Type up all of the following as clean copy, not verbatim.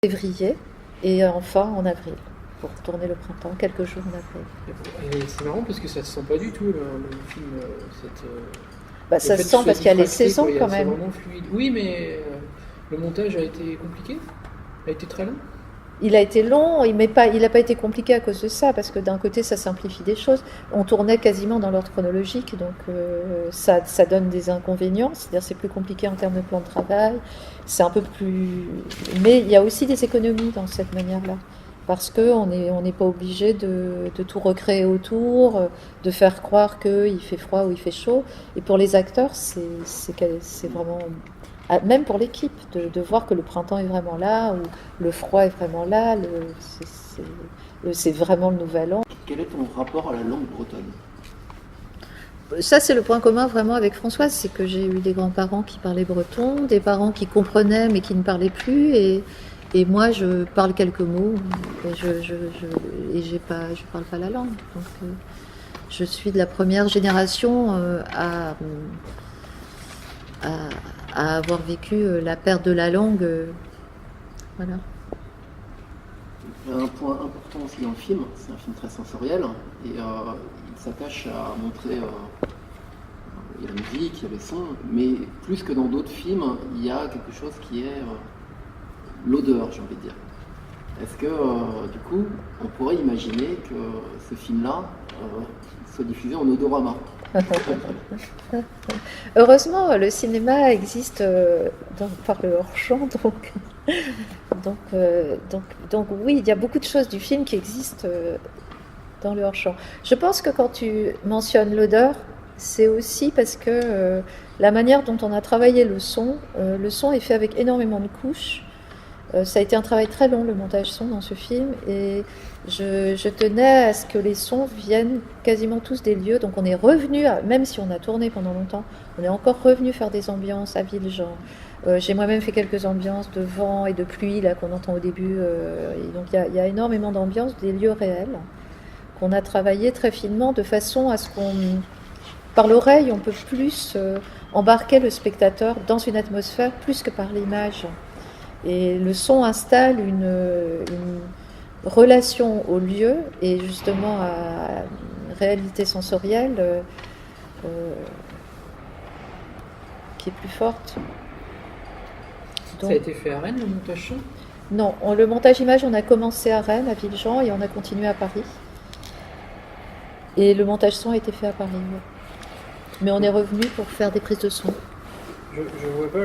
février et enfin en avril, pour tourner le printemps, quelques jours en avril. Et c'est marrant parce que ça se sent pas du tout le film, Ça se sent parce qu'il y a les saisons quand c'est même. vraiment fluide. Oui, mais le montage a été compliqué, a été très long. Il a été long, il n'a pas été compliqué à cause de ça, parce que d'un côté ça simplifie des choses. On tournait quasiment dans l'ordre chronologique, donc ça donne des inconvénients, c'est-à-dire c'est plus compliqué en termes de plan de travail, c'est un peu plus... Mais il y a aussi des économies dans cette manière-là, parce qu'on n'est pas obligé de tout recréer autour, de faire croire qu'il fait froid ou il fait chaud. Et pour les acteurs, c'est vraiment... Même pour l'équipe, de voir que le printemps est vraiment là, ou le froid est vraiment là, c'est vraiment le nouvel an. Quel est ton rapport à la langue bretonne ? Ça, c'est le point commun vraiment avec Françoise, c'est que j'ai eu des grands-parents qui parlaient breton, des parents qui comprenaient mais qui ne parlaient plus, et moi, je parle quelques mots, et je parle pas la langue. Donc, je suis de la première génération à avoir vécu la perte de la langue. Voilà. Un point important aussi dans le film, c'est un film très sensoriel, et il s'attache à montrer, il y a la musique, il y a les sons, mais plus que dans d'autres films, il y a quelque chose qui est l'odeur, j'ai envie de dire. Est-ce que, du coup, on pourrait imaginer que ce film-là soit diffusé en odorama ? Heureusement, le cinéma existe par le hors-champ, donc oui, il y a beaucoup de choses du film qui existent dans le hors-champ. Je pense que quand tu mentionnes l'odeur, c'est aussi parce que la manière dont on a travaillé le son est fait avec énormément de couches. Ça a été un travail très long, le montage son dans ce film, et je tenais à ce que les sons viennent quasiment tous des lieux. Donc on est revenu, même si on a tourné pendant longtemps, on est encore revenu faire des ambiances à Villejean. J'ai moi-même fait quelques ambiances de vent et de pluie là qu'on entend au début. Et donc il y a énormément d'ambiances, des lieux réels qu'on a travaillé très finement de façon à ce qu'on, par l'oreille, on peut plus embarquer le spectateur dans une atmosphère plus que par l'image. Et le son installe une relation au lieu et justement à une réalité sensorielle qui est plus forte. Donc, ça a été fait à Rennes, le montage son ? Non, le montage image, on a commencé à Rennes, à Villejean, et on a continué à Paris. Et le montage son a été fait à Paris. Oui. Mais on est revenu pour faire des prises de son. Je vois pas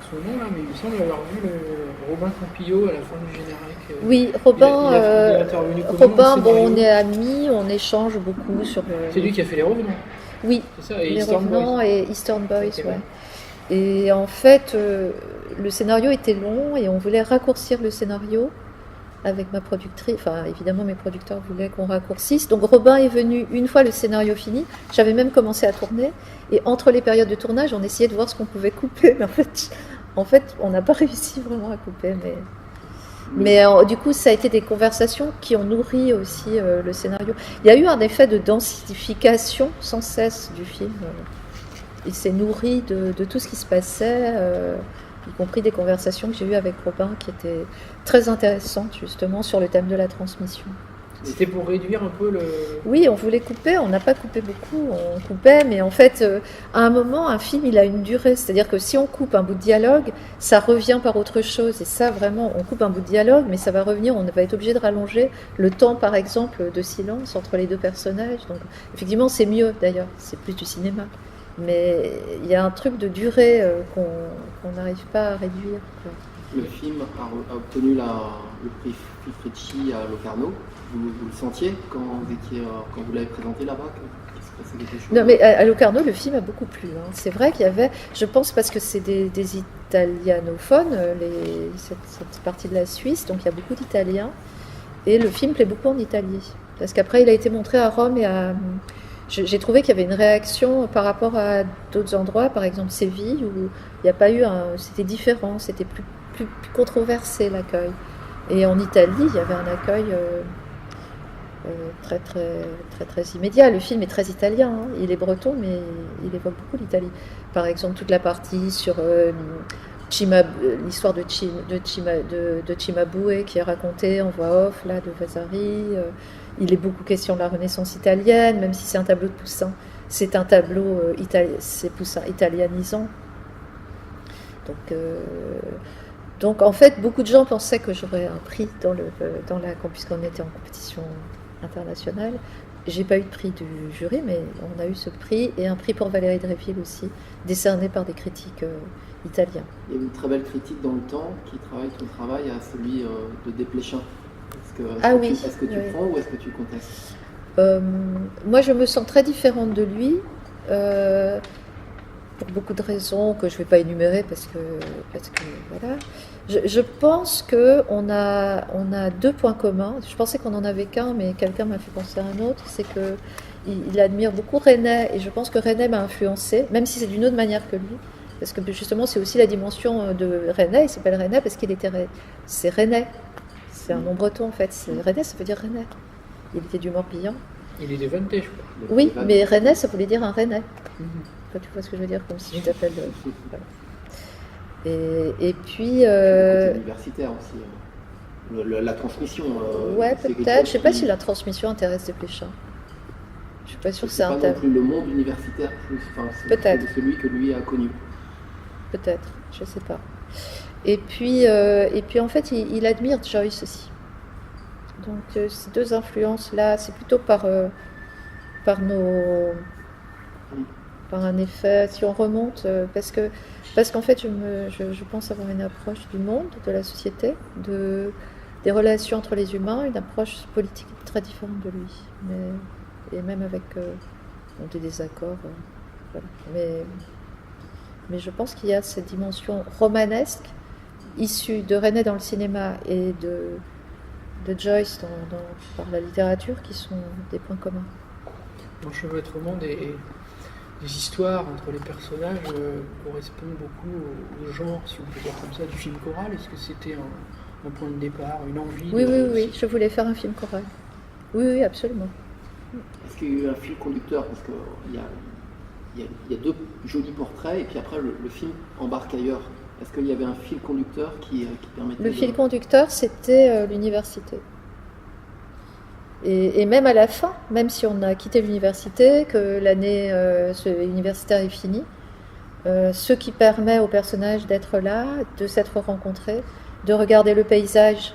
son nom là, mais il me semble avoir vu Robin Campillo à la fin du générique. Oui, Robin, il est intervenu comment, bon, on est amis, on échange beaucoup sur le... C'est lui qui a fait Les Revenants. Oui, c'est ça, et Les Eastern Revenants Boys. Et Eastern Boys, okay, ouais. Et en fait, le scénario était long et on voulait raccourcir le scénario avec ma productrice. Enfin, évidemment, mes producteurs voulaient qu'on raccourcisse. Donc Robin est venu une fois le scénario fini. J'avais même commencé à tourner. Et entre les périodes de tournage, on essayait de voir ce qu'on pouvait couper. Mais en fait on n'a pas réussi vraiment à couper. Mais du coup, ça a été des conversations qui ont nourri aussi le scénario. Il y a eu un effet de densification sans cesse du film. Il s'est nourri de tout ce qui se passait, y compris des conversations que j'ai eues avec Robin qui étaient très intéressantes justement sur le thème de la transmission. C'était pour réduire un peu le... Oui, on voulait couper, on n'a pas coupé beaucoup, on coupait, mais en fait, à un moment, un film, il a une durée. C'est-à-dire que si on coupe un bout de dialogue, ça revient par autre chose. Et ça, vraiment, on coupe un bout de dialogue, mais ça va revenir, on va être obligé de rallonger le temps, par exemple, de silence entre les deux personnages. Donc, effectivement, c'est mieux, d'ailleurs, c'est plus du cinéma. Mais il y a un truc de durée qu'on n'arrive pas à réduire, quoi. Le film a obtenu le prix Fritchi à Locarno. Vous le sentiez quand vous l'avez présenté là-bas, qu'il se passait quelque chose ? Non, mais à Locarno, le film a beaucoup plu. Hein. C'est vrai qu'il y avait, je pense parce que c'est des italianophones, cette partie de la Suisse, donc il y a beaucoup d'Italiens. Et le film plaît beaucoup en Italie. Parce qu'après, il a été montré à Rome et à... J'ai trouvé qu'il y avait une réaction par rapport à d'autres endroits, par exemple Séville, où il n'y a pas eu c'était différent, c'était plus controversé l'accueil. Et en Italie, il y avait un accueil très, très, très, très immédiat. Le film est très italien, hein. Il est breton, mais il évoque beaucoup l'Italie. Par exemple, toute la partie sur l'histoire de Cimabue qui est racontée en voix off là, de Vasari. Il est beaucoup question de la Renaissance italienne, même si c'est un tableau de Poussin. C'est un tableau c'est Poussin italianisant. Donc en fait, beaucoup de gens pensaient que j'aurais un prix puisqu'on était en compétition internationale. J'ai pas eu de prix du jury, mais on a eu ce prix et un prix pour Valérie Dreyfus aussi, décerné par des critiques italiens. Il y a une très belle critique dans le temps qui travaille ton travail à celui de Desplechin. Est-ce que tu prends ou est-ce que tu contestes? Moi, je me sens très différente de lui, pour beaucoup de raisons que je ne vais pas énumérer parce que voilà. Je pense qu'on a deux points communs. Je pensais qu'on en avait qu'un, mais quelqu'un m'a fait penser à un autre. C'est qu'il admire beaucoup René, et je pense que René m'a influencé, même si c'est d'une autre manière que lui. Parce que justement, c'est aussi la dimension de René. Il s'appelle René parce c'est René. C'est un nom breton en fait. René, ça veut dire René. Il était du Morbihan. Il est des Vantais, je crois. Oui, mais René, ça voulait dire un René. Enfin, tu vois ce que je veux dire, comme si je t'appelle. Voilà. Et puis. C'est universitaire aussi. La transmission. Ouais, peut-être. Je sais pas si la transmission intéresse Desplechin. Je suis pas sûre que c'est pas non plus le monde universitaire plus. Enfin, peut-être. Celui que lui a connu. Peut-être, je sais pas. Et puis en fait, il admire Joyce aussi. Donc ces deux influences-là, c'est plutôt par un effet, si on remonte, parce qu'en fait, je pense avoir une approche du monde, de la société, des relations entre les humains, une approche politique très différente de lui. Et même avec des désaccords. Voilà. Mais je pense qu'il y a cette dimension romanesque, issue de René dans le cinéma et de Joyce par la littérature, qui sont des points communs. Dans Chevauchement roman, des histoires entre les personnages correspondent beaucoup au genre, si on peut dire comme ça, du film choral. Est-ce que c'était un point de départ, une envie? Oui, je voulais faire un film choral. Oui, absolument. Est-ce qu'il y a eu un fil conducteur? Parce qu'il y a deux jolis portraits et puis après le film embarque ailleurs. Est-ce qu'il y avait un fil conducteur qui permettait Le fil conducteur, c'était l'université. Et même à la fin, même si on a quitté l'université, que l'année universitaire est finie, ce qui permet au personnage d'être là, de s'être rencontré, de regarder le paysage,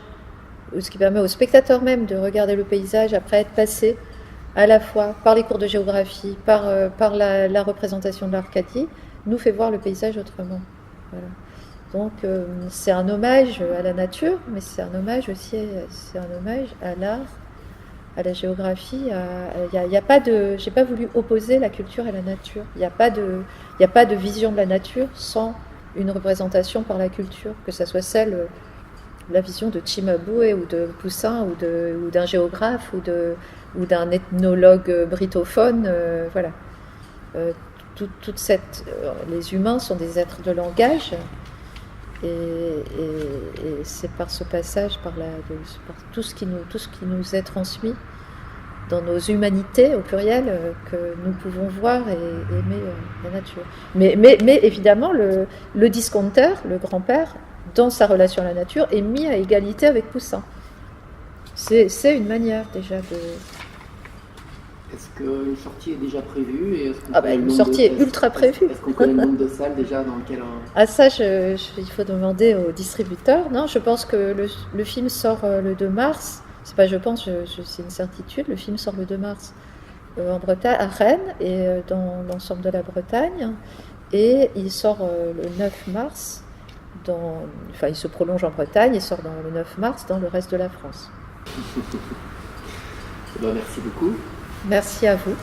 ce qui permet au spectateur même de regarder le paysage après être passé à la fois par les cours de géographie, par la représentation de l'Arcadie, nous fait voir le paysage autrement. Voilà. Donc c'est un hommage à la nature, mais c'est un hommage aussi, à l'art, à la géographie. Y a pas de, j'ai pas voulu opposer la culture et la nature. Il n'y a pas de vision de la nature sans une représentation par la culture, que ce soit la vision de Cimabue ou de Poussin ou d'un géographe ou d'un ethnologue britophone. Voilà. Les humains sont des êtres de langage. Et c'est par ce passage, par tout ce qui nous est transmis dans nos humanités au pluriel, que nous pouvons voir et aimer la nature. Mais évidemment, le discompteur, le grand-père, dans sa relation à la nature, est mis à égalité avec Poussin. C'est une manière déjà de... Est-ce qu'une sortie est déjà prévue et une sortie est ultra prévue. Est-ce qu'on connaît le nombre de salles déjà dans lequel... Ah ça, il faut demander au distributeur. Non, je pense que le film sort le 2 mars. C'est pas je pense, c'est une certitude. Le film sort le 2 mars en Bretagne, à Rennes et dans l'ensemble de la Bretagne. Et il sort le 9 mars. Il se prolonge en Bretagne et sort le 9 mars dans le reste de la France. Merci beaucoup. Merci à vous.